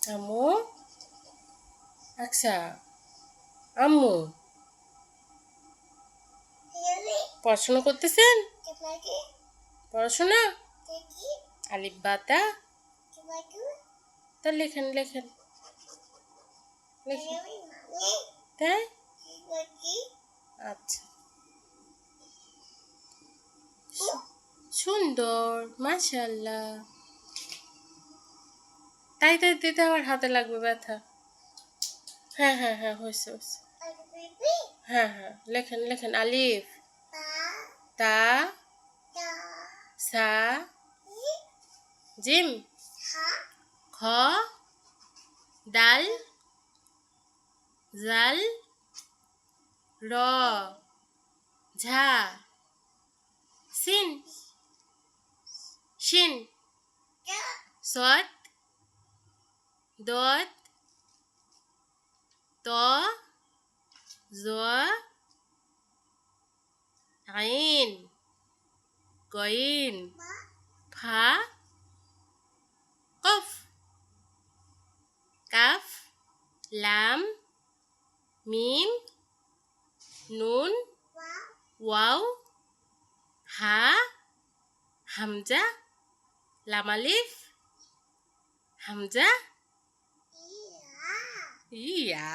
আম্মু আচ্ছা আম্মু পড়াশোনা করতেছেন পড়াশোনা আলিফ বাতা তা লেখেন লেখেন লেখেন তাই আচ্ছা সুন্দর মাশাআল্লাহ তাই তাই দিতে আমার হাতে লাগবে ব্যথা হ্যাঁ হ্যাঁ হ্যাঁ হয়েছে হয়েছে হ্যাঁ হ্যাঁ লেখেন লেখেন আলিফ তা সা জিম খ দাল জাল র ঝা সিন শিন সদ দত ত জ আইন গইন ফা কফ কাফ লাম মিম নুন ওয়াও হা হামজা লাম আলিফ হামজা ইয়া